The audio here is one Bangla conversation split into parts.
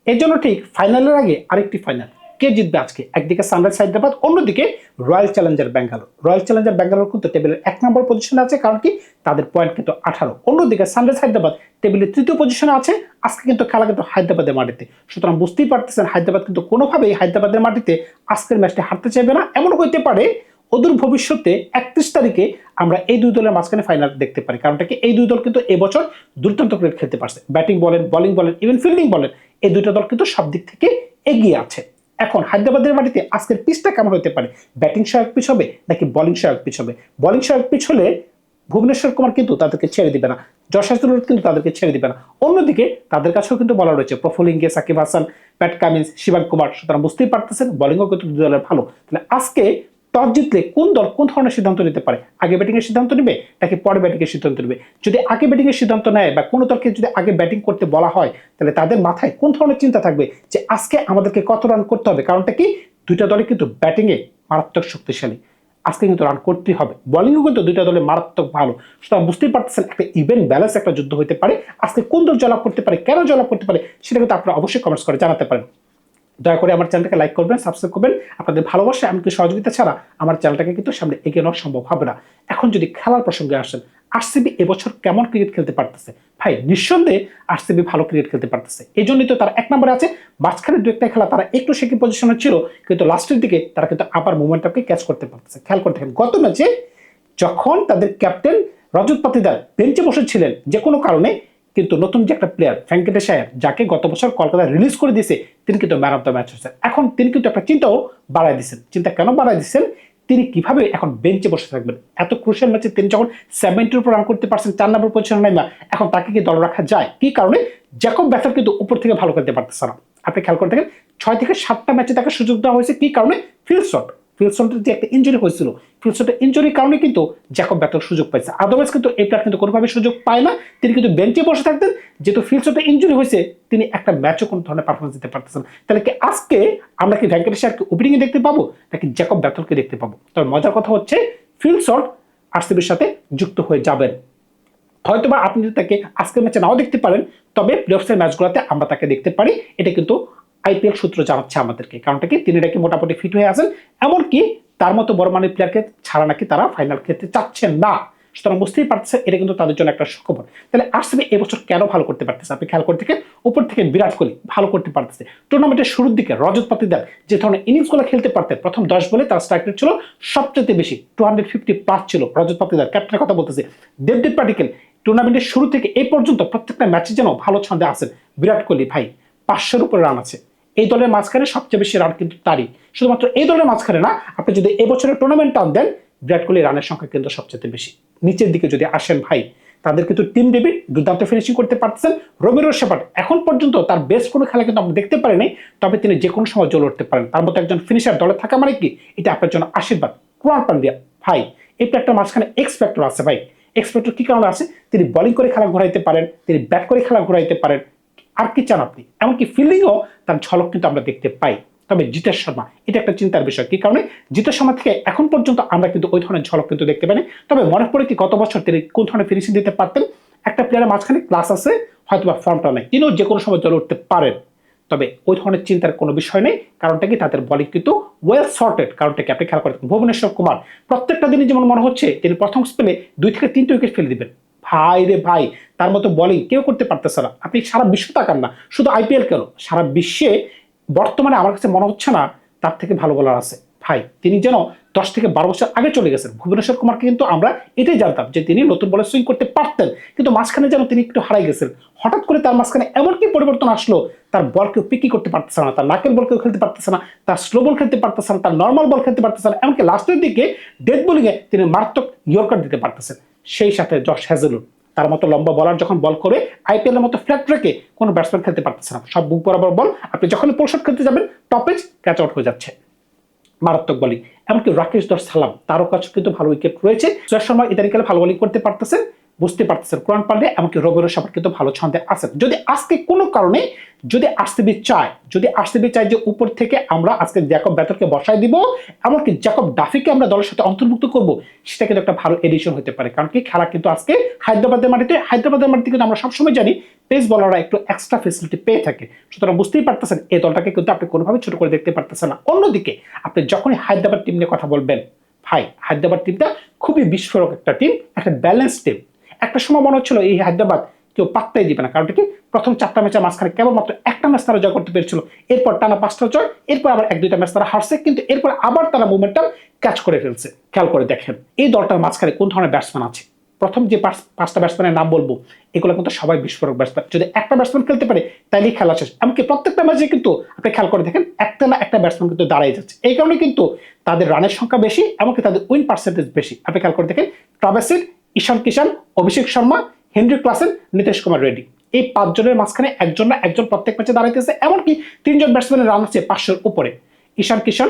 এর জন্য ঠিক ফাইনালের আগে আরেকটি ফাইনাল কে জিতবে আজকে, একদিকে সানরাইজ হায়দ্রাবাদ, অন্যদিকে royal Challenger Bangalore. Royal Challenger Bangalore কিন্তু টেবিলের 1 নম্বর পজিশনে আছে, কারণ কি তাদের পয়েন্ট কিন্তু 18। অন্যদিকে সানরাইজ হায়দ্রাবাদ টেবিলের 3য় পজিশনে আছে। আজকে কিন্তু খেলা কিন্তু হায়দ্রাবাদের মাটিতে, সুতরাং বুঝতেই পারতেছেন হায়দ্রাবাদ কিন্তু কোনোভাবেই হায়দ্রাবাদের মাটিতে আজকের ম্যাচটি হারতে চাইবে না। এমন হইতে পারে অদূর ভবিষ্যতে 31 তারিখে আমরা এই দুই দলের মাঝখানে ফাইনাল দেখতে পারি। কারণটা কি, এই দুই দল কিন্তু এবছর দুর্দান্ত ক্রিকেট খেলতে পারছে। ব্যাটিং বলেন, বোলিং বলেন, ইভেন ফিল্ডিং বলেন, এই দুইটা দল কিন্তু সব দিক থেকে এগিয়ে আছে। এখন হায়দ্রাবাদের মাটিতে আজকের পিচটা কেমন হতে পারে? ব্যাটিং সহায়ক পিচ হবে নাকি বোলিং সহায়ক পিচ হবে? বোলিং সহায়ক পিচ হলে ভুবনেশ্বর কুমার কিন্তু তাদেরকে ছেড়ে দিবে না, যশ হাজারে কিন্তু তাদেরকে ছেড়ে দিবে না। অন্যদিকে তাদের কাছেও কিন্তু বলা রয়েছে প্রফুল ইংগে, সাকিব হাসান, প্যাট কামিন্স, শিবাং কুমার। সুতরাং বুঝতেই পারতেছেন বোলিংও কিন্তু দুই দলের ভালো। তাহলে আজকে টস জিতলে কোন দল কোন ধরনের সিদ্ধান্ত নিতে পারে? আগে ব্যাটিং এর সিদ্ধান্ত নেবে নাকি পরে ব্যাটিং এর সিদ্ধান্ত নেবে? যদি আগে ব্যাটিং এর সিদ্ধান্ত নেয় বা কোনো দলকে যদি আগে ব্যাটিং করতে বলা হয়, তাহলে তাদের মাথায় কোন ধরনের চিন্তা থাকবে যে আজকে আমাদেরকে কত রান করতে হবে? কারণটা কি, দুইটা দলই কিন্তু ব্যাটিং এ মারাত্মক শক্তিশালী। আজকে কিন্তু রান করতেই হবে। বোলিংও কিন্তু দুইটা দলে মারাত্মক ভালো। সুতরাং বুঝতেই পারতেছেন একটা ইভেন ব্যালেন্স একটা যুদ্ধ হতে পারে। আজকে কোন দল জয়লাভ করতে পারে, কেন জয়লাভ করতে পারে, সেটা কিন্তু আপনারা অবশ্যই কমেন্টস করে জানাতে পারেন। দয়া করে আমার চ্যানেলটাকে লাইক করবেন, সাবস্ক্রাইব করবেন। আপনাদের ভালোবাসা এমনকি সহযোগিতা ছাড়া আমার চ্যানেলটাকে কিন্তু সামনে এগিয়ে নেওয়া সম্ভব হবে না। এখন যদি খেলার প্রসঙ্গে আসেন, আরসিবি এবছর কেমন ক্রিকেট খেলতে পারতেছে? ভাই নিঃসন্দেহে আরসিবি ভালো ক্রিকেট খেলতে পারতেছে। এই জন্যই তো তারা 1 নম্বরে আছে। মাঝখানে দু একটা খেলা তারা একটু শেকি পজিশনে ছিল, কিন্তু লাস্টের দিকে তারা কিন্তু আবার মোমেন্টামকে ক্যাচ করতে পারতেছে। খেয়াল করতে থাকেন গত ম্যাচে যখন তাদের ক্যাপ্টেন রজত পাতিদার বেঞ্চে বসেছিলেন যে কোনো কারণে, কিন্তু নতুন যে একটা প্লেয়ার ভেঙ্কটেশ আয়ার, যাকে গত বছর কলকাতায় রিলিজ করে দিয়েছে, তিনি কিন্তু ম্যান অফ দ্য ম্যাচ হয়েছেন। এখন তিনি কিন্তু একটা চিন্তাও বাড়াই দিচ্ছেন। চিন্তা কেন বাড়াই দিচ্ছেন? তিনি কিভাবে এখন বেঞ্চে বসে থাকবেন? এত ক্রুশিয়াল ম্যাচে তিনি যখন 70-র উপর রান করতে পারছেন, 4 নম্বর পজিশনে নাইমা, এখন তাকে কি দল রাখা যায়? কি কারণে? জ্যাকব ব্যাথার কিন্তু উপর থেকে ভালো খেলতে পারতেছে না। আপনি খেয়াল করে দেখেন 6 থেকে 7টা ম্যাচে তাকে সুযোগ দেওয়া হয়েছে। কি কারণে? ফিলসনের যে একটা ইনজুরি হয়েছিল, ফিলসনের ইনজুরির কারণে কিন্তু জ্যাকব ব্যাথর সুযোগ পাইছে। আদারওয়াইজ কিন্তু এই প্লেয়ার কিন্তু কোনোভাবে সুযোগ পায় না। তিনি কিন্তু বেঞ্চে বসে থাকতেন। যেহেতু ফিলসনের ইনজুরি হয়েছে, তিনি একটা ম্যাচও কোনো ধরনের পারফরমেন্স দিতে পারতেছেন। তাহলে কি আজকে আমরা কি ভেঙ্কটেশ আয়ারকে ওপেনিং এ দেখতে পাবো নাকি জ্যাকব ব্যাথলকে দেখতে পাবো? তবে মজার কথা হচ্ছে ফিলসন আরসিবির সাথে যুক্ত হয়ে যাবেন। হয়তোবা আপনি তাকে আজকের ম্যাচে নাও দেখতে পারেন, তবে প্লেঅফসের ম্যাচগুলোতে আমরা তাকে দেখতে পারি। এটা কিন্তু আইপিএল সূত্র জানাচ্ছে আমাদেরকে। কারণটা কি, তিনি নাকি মোটামুটি ফিট হয়ে আছেন। এমনকি তার মতো বড় মানের প্লেয়ারকে ছাড়া নাকি তারা ফাইনাল খেলতে চাচ্ছেন না। সুতরাং বুঝতেই পারছে এটা কিন্তু তাদের জন্য একটা সুখবর। তাহলে আরসিবি এবছর কেন ভালো করতে পারতেছে? আপনি খেয়াল করতে উপর থেকে বিরাট কোহলি ভালো করতে পারতেছে। টুর্নামেন্টের শুরুর দিকে রজত পাতিদার যে ধরনের ইনিংসগুলো খেলতে পারতেন, প্রথম 10 বলে তার স্ট্রাইক রেট ছিল সবচেয়ে বেশি, 250+ ছিল। রজত পাতিদার ক্যাপ্টেনের কথা বলতেছে। দেবদীপ পাটিকেল টুর্নামেন্টের শুরু থেকে এই পর্যন্ত প্রত্যেকটা ম্যাচে যেন ভালো ছন্দে আছেন। বিরাট কোহলি ভাই 500-র উপরে রান আছে। এই দলের মাঝখানে সবচেয়ে বেশি রান কিন্তু তারই। শুধুমাত্র এই দলের মাঝখানে না, আপনি যদি এবছরের টুর্নামেন্ট টান দেন, বিরাট কোহলির রানের সংখ্যা কিন্তু সবচেয়ে বেশি। নিচের দিকে যদি আসেন ভাই, তাদের কিন্তু টিম ডেভিড দুর্দান্ত ফিনিশিং করতে পারতেছেন। রবিরো শেফার্ড এখন পর্যন্ত তার বেস্ট কোনো খেলা কিন্তু আমরা দেখতে পারিনি, তবে তিনি যে কোনো সময় জ্বলে উঠতে পারেন। তার মতো একজন ফিনিশার দলে থাকা মানে কি, এটা আপনার জন্য আশীর্বাদ। কুমার পান্ডিয়া ভাই, এই প্লেয়ারটার মাঝখানে এক্সপেক্টর আছে ভাই। এক্সপেক্টর কি কারণে আছে? তিনি বোলিং করে খেলা ঘোরাইতে পারেন, তিনি ব্যাট করে খেলা ঘোরাইতে পারেন। আর কি চান আপনি? এমনকি ফিল্ডিংও তার ঝলক কিন্তু আমরা দেখতে পাই। তবে জিতেশ শর্মা এটা একটা চিন্তার বিষয়। কি কারণে? জিতেশ শর্মা থেকে এখন পর্যন্ত আমরা কিন্তু ওই ধরনের ঝলক কিন্তু দেখতে পাইনি। তবে মনে পড়ে কি গত বছর তিনি কোন ধরনের ফিনিশিং দিতে পারতেন? একটা প্লেয়ারের মাঝখানে ক্লাস আছে, হয়তো বা ফর্মটা নেই, তিনিও যে কোনো সময় জ্বলে উঠতে পারেন। তবে ওই ধরনের চিন্তার কোনো বিষয় নেই। কারণটা কি, তাদের বোলিং কিন্তু ওয়েল সর্টেড। কারণটা কি, আপনি খেয়াল করে ভুবনেশ্বর কুমার প্রত্যেকটা দিনই যেমন মনে হচ্ছে তিনি প্রথম স্পেলে 2 থেকে 3টে উইকেট ফেলে দিবেন। ভাই রে ভাই, তার মতো বোলিং কেউ করতে পারতেছে না। আপনি সারা বিশ্ব তাকান না, শুধু আইপিএল কেন, সারা বিশ্বে বর্তমানে আমার কাছে মনে হচ্ছে না তার থেকে ভালো বোলার আছে। ভাই তিনি যেন 10 থেকে 12 বছর আগে চলে গেছেন। ভুবনেশ্বর কুমারকে কিন্তু আমরা এটাই জানতাম যে তিনি নতুন বলে সুইং করতে পারতেন, কিন্তু মাঝখানে যেন তিনি একটু হারাই গেছেন। হঠাৎ করে তার মাঝখানে এমন কি পরিবর্তন আসলো, তার বল কেউ পিকি করতে পারতেছে না, তার নাকের বল কেউ খেলতে পারতেছে না, তার স্লো বল খেলতে পারতেছে না, তার নর্মাল বল খেলতে পারতেছে না, এমনকি লাস্টের দিকে ডেথ বোলিংয়ে তিনি মারাত্মক ইয়র্কার দিতে পারতেছেন। সেই সাথে জশ হ্যাজেলউড তার মতো লম্বা বলার যখন বল করে আইপিএল এর মতো ফ্ল্যাট ট্র্যাকে কোনো ব্যাটসম্যান খেলতে পারতেছে না। সব বুক বরাবর বল, আপনি যখন পোল শট খেলতে যাবেন টপেজ ক্যাচ আউট হয়ে যাচ্ছে। মারাত্মক বোলিং। এমনকি রাকেশ দাস সালাম, তারও কাছে কিন্তু ভালো উইকেট রয়েছে। সুরেশ শর্মা ইদানিকালে ভালো বোলিং করতে পারতেছেন। বুঝতে পারতেছেন কোরআন পান্ডে এমনকি রবির সাপার কিন্তু ভালো ছন্দে আছেন। যদি আজকে কোনো কারণে যদি আরসিবি চায় যে উপর থেকে আমরা আজকে জ্যাকব ব্যাথরকে বসায় দিব, এমনকি জ্যাকব ডাফিকে আমরা দলের সাথে অন্তর্ভুক্ত করব, সেটা কিন্তু একটা ভালো এডিশন হতে পারে। কারণ কি খেলা কিন্তু আজকে হায়দ্রাবাদের মাটিতে কিন্তু আমরা সবসময় জানি পেস বলাররা একটু এক্সট্রা ফেসিলিটি পেয়ে থাকে। সুতরাং বুঝতেই পারতেছেন এই দলটাকে কিন্তু আপনি কোনোভাবে ছোট করে দেখতে পারতেছেন না। অন্যদিকে আপনি যখনই হায়দ্রাবাদ টিম নিয়ে কথা বলবেন, ভাই হায়দ্রাবাদ টিমটা খুবই বিস্ফোরক একটা টিম, একটা ব্যালেন্স টিম। একটা সময় মনে হচ্ছিল এই হায়দ্রাবাদ কেউ পাত্তাই দিবে না, কারণ কি প্রথম 4টা ম্যাচের মাঝখানে কেবলমাত্র একটা ম্যাচ তারা জয় করতে পেরেছিল, এরপর টানা 5টা জয়, এরপর আবার 1-2টা ম্যাচ তারা হারছে, কিন্তু এরপর আবার তারা মুভমেন্টাম ক্যাচ করে ফেলছে। খেয়াল করে দেখেন এই দলটার মাঝখানে কোন ধরনের ব্যাটসম্যান আছে। প্রথম যে 5টা ব্যাটসম্যানের নাম বলবো এগুলো কিন্তু সবাই বিস্ফোরক ব্যাটসম্যান। যদি একটা ব্যাটসম্যান খেলতে পারে তাইলেই খেলা শেষ। এমনকি প্রত্যেকটা ম্যাচে কিন্তু আপনি খেয়াল করে দেখেন একটা না একটা ব্যাটসম্যান কিন্তু দাঁড়াই যাচ্ছে। এই কারণে কিন্তু তাদের রানের সংখ্যা বেশি, এমনকি তাদের উইন পার্সেন্টেজ বেশি। আপনি খেয়াল করে দেখেন ট্রাভিস হেড, ঈশান কিষান, অভিষেক শর্মা, হেনরি ক্লাসেন, নীতিশ কুমার রেড্ডি, এই 5 জনের মাঝখানে একজন না একজন প্রত্যেক ম্যাচে দাঁড়াইতেছে। এমনকি 3 জন ব্যাটসম্যানের রান আছে 500-র উপরে, ঈশান কিষান,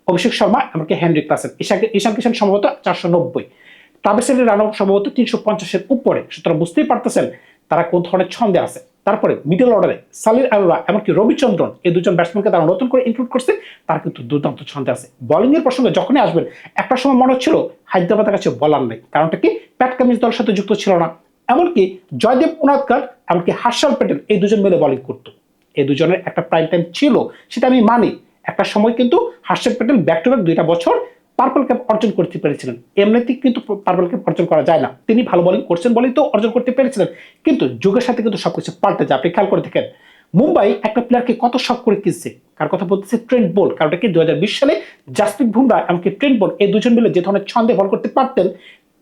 অভিষেক শর্মা, এমনকি হেনরি ক্লাসেন। ঈশান কিষান সম্ভবত 490, ট্রাভিস হেডের রান সম্ভবত 350-এর উপরে। সুতরাং বুঝতেই পারতেছেন তারা কোন ধরনের ছন্দে আছে। তারপরে মিডল অর্ডারে সালির আরোরা এমনকি রবিচন্দ্রন, এই দুজন ব্যাটসম্যানকে তারা নতুন করে ইনক্লুড করছে, তারা কিন্তু দুর্দান্ত ছন্দে আছে। বোলিং এর প্রসঙ্গে যখনই আসবেন একটা সময় মনে হচ্ছিল হায়দ্রাবাদের কাছে বলার নেই, কারণটা কি প্যাট কামিন্স দলের সাথে যুক্ত ছিল না, এমনকি জয়দেব উনাদকার এমনকি হার্ষাল প্যাটেল এই দুজন মিলে বোলিং করতো। এই দুজনের একটা প্রাইম টাইম ছিল, সেটা আমি মানি। একটা সময় কিন্তু হার্ষাল প্যাটেল ব্যাক টু ব্যাক 2টা বছর পার্পল ক্যাপ অর্জন করতে পেরেছিলেন। এমনিতে কিন্তু পার্পল ক্যাপ অর্জন করা যায় না, তিনি ভালো বোলিং করছেন বলেই তো অর্জন করতে পেরেছিলেন। কিন্তু যুগের সাথে কিন্তু সবকিছু পাল্টে যায়। আপনি খেয়াল করে দেখেন মুম্বাই একটা প্লেয়ারকে কত শখ করে কিনছে, কার কথা বলতেছে ট্রেন্ট বোল্ট। কারণ কি 2020 সালে জাসপ্রীত বুমরাহ এমনকি ট্রেন্ট বোল্ট এই দুজন মিলে যে ধরনের ছন্দে বল করতে পারতেন,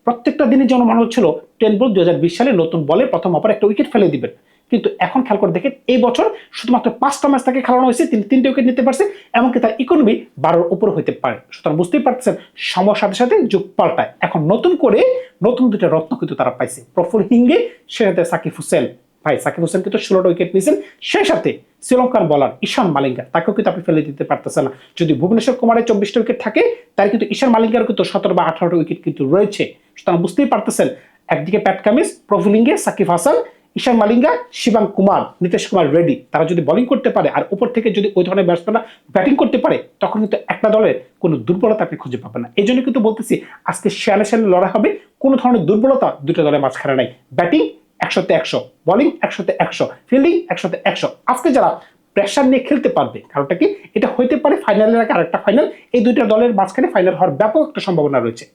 প্রত্যেকটা দিনে যেন মনে হচ্ছিল ট্রেন্ট বোল্ট 2020 সালে নতুন বলে প্রথম ওভারে একটা উইকেট ফেলে দিবেন। কিন্তু এখন খেয়াল করে দেখেন এই বছর শুধুমাত্র 5টা ম্যাচ তাকে খেলানো হয়েছে, তিনি 3টে উইকেট নিতে পারছে, এমনকি তার ইকোনমি 12-র উপর হতে পারে। সুতরাং বুঝতেই পারছেন সময়ের সাথে সাথে যুগ পাল্টায়। এখন নতুন 2টা রত্ন কিন্তু তারা পাইছে, প্রফুল হিঙ্গে, সে সাথে সাকিব হোসেন। ভাই সাকিব হোসেন কিন্তু 16টা উইকেট নিয়েছেন, সেই সাথে শ্রীলঙ্কার বলার ঈশান মালিঙ্গা, তাকেও কিন্তু আপনি ফেলে দিতে পারতেছেন না। যদি ভুবনেশ্বর কুমারের 24টা উইকেট থাকে, তার কিন্তু ঈশান মালিঙ্গার কিন্তু 17 বা 18টা উইকেট কিন্তু রয়েছে। সুতরাং বুঝতেই পারতেছেন একদিকে প্যাট কামিন্স, প্রফুল হিঙ্গে, সাকিব হাসান, ঈশান মালিঙ্গা, শিবাং কুমার, নীতিশ কুমার রেড্ডি, তারা যদি বোলিং করতে পারে আর উপর থেকে যদি ওই ধরনের ব্যাটসম্যানরা ব্যাটিং করতে পারে, তখন কিন্তু একটা দলের কোনো দুর্বলতা আপনি খুঁজে পাবেন না। এই জন্য কিন্তু বলতেছি আজকে সামনে লড়াই হবে, কোনো ধরনের দুর্বলতা 2টা দলের মাঝখানে নাই। ব্যাটিং 100-তে 100, বোলিং 100-তে 100, ফিল্ডিং 100-তে 100। আজকে যারা প্রেশার নিয়ে খেলতে পারবে, কারণটা কি এটা হইতে পারে ফাইনালের আগে আরেকটা ফাইনাল, এই 2টা দলের মাঝখানে ফাইনাল হওয়ার ব্যাপক একটা সম্ভাবনা রয়েছে।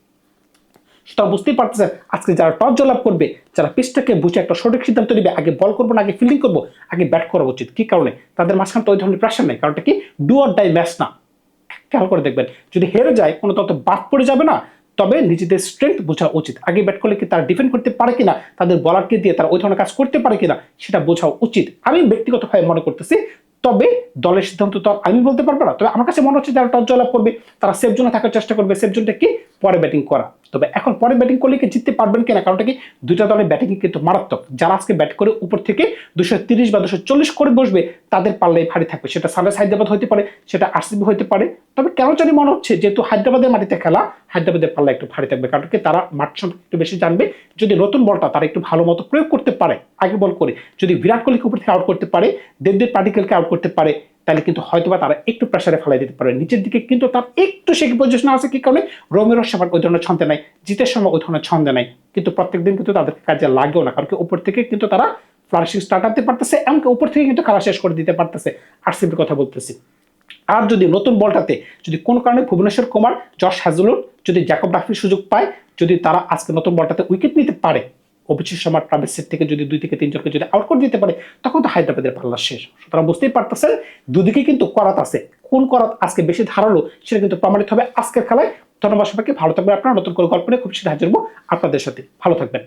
সুতরাং বুঝতেই পারতেছেন আজকে যারা টস জয়লাভ করবে, যারা পিচটাকে বুঝে একটা সঠিক সিদ্ধান্ত নেবে, আগে বল করবো না আগে ফিল্ডিং করবো, আগে ব্যাট করা উচিত। কি কারণে? তাদের মাঝখানে তো ওই ধরনের প্রেশার নেই। কারণটা কি ডু অর ডাই ম্যাচ না। খেয়াল করে দেখবেন যদি হেরে যায় কোনো তত বাদ পড়ে যাবে না, তবে নিজেদের স্ট্রেংথ বোঝা উচিত। আগে ব্যাট করলে কি তারা ডিফেন্ড করতে পারে কিনা, তাদের বলারকে দিয়ে তারা ওই ধরনের কাজ করতে পারে কিনা, সেটা বোঝা উচিত। আমি ব্যক্তিগতভাবে মনে করতেছি, তবে দলের সিদ্ধান্ত তো আমি বলতে পারবো না। তবে আমার কাছে মনে হচ্ছে যারা টস জয়লাভ করবে তারা সেফ জোনে থাকার চেষ্টা করবে। সেফ জোনটা কি? পরে ব্যাটিং করা। তবে এখন পরে ব্যাটিং করলে কি জিততে পারবেন কিনা, কারণটা কি 2টা দলের ব্যাটিং কিন্তু মারাত্মক। যারা আজকে ব্যাট করে উপর থেকে 230 বা 240 করে বসবে, তাদের পাল্লাই ভারী থাকবে। সেটা সানরাইজ হায়দ্রাবাদ হতে পারে, সেটা আরসিবি হতে পারে। তবে কেন জানি মনে হচ্ছে যেহেতু হায়দ্রাবাদের মাটিতে খেলা, হায়দ্রাবাদের পাল্লা একটু ভারী থাকবে। কারণ কি তারা মাঠ সম্পর্কে একটু বেশি জানবে। যদি নতুন বলটা তারা একটু ভালো মতো প্রয়োগ করতে পারে, আগে বল করে যদি বিরাট কোহলিকে উপর থেকে আউট করতে পারে, দেবদেব পাটিকেলকে আউট করতে পারে, তাহলে কিন্তু হয়তোবা তারা একটু প্রেসারে ফেলাই দিতে পারে নিচের দিকে। কিন্তু তার একটু শেখি পজিশন আছে, কি কারণে রোমেরো সাপার ওই ধরনের ছন্দে নাই, জিতের সময় ওই ধরনের ছন্দে নাই। কিন্তু প্রত্যেকদিন কিন্তু তাদের কাজে লাগেও না, কারণ কি উপর থেকে কিন্তু তারা ফ্লারিশিং স্টার্ট আনতে পারতেছে, এমনকি উপর থেকে কিন্তু খেলা শেষ করে দিতে পারতেছে। আরসিবির কথা বলতেছি। আর যদি নতুন বলটাতে যদি কোনো কারণে ভুবনেশ্বর কুমার, জশ হ্যাজেলউড, যদি জ্যাকব ডাফির সুযোগ পায়, যদি তারা আজকে নতুন বলটাতে উইকেট নিতে পারে, অভিষেক শর্মা ট্রাভিস হেড থেকে যদি 2 থেকে 3 জনকে যদি আউট করে দিতে পারে, তখন তো হায়দ্রাবাদের পাল্লা শেষ। সুতরাং বুঝতেই পারতেছেন দুদিকে কিন্তু করাত আছে। কোন করাত আজকে বেশি ধারালো সেটা কিন্তু প্রমাণিত হবে আজকের খেলায়। ধন্যবাদ সবাইকে, ভালো থাকবেন আপনারা। নতুন করে গল্প নিয়ে খুব শীঘ্রই হাজির হবো আপনাদের সাথে। ভালো থাকবেন।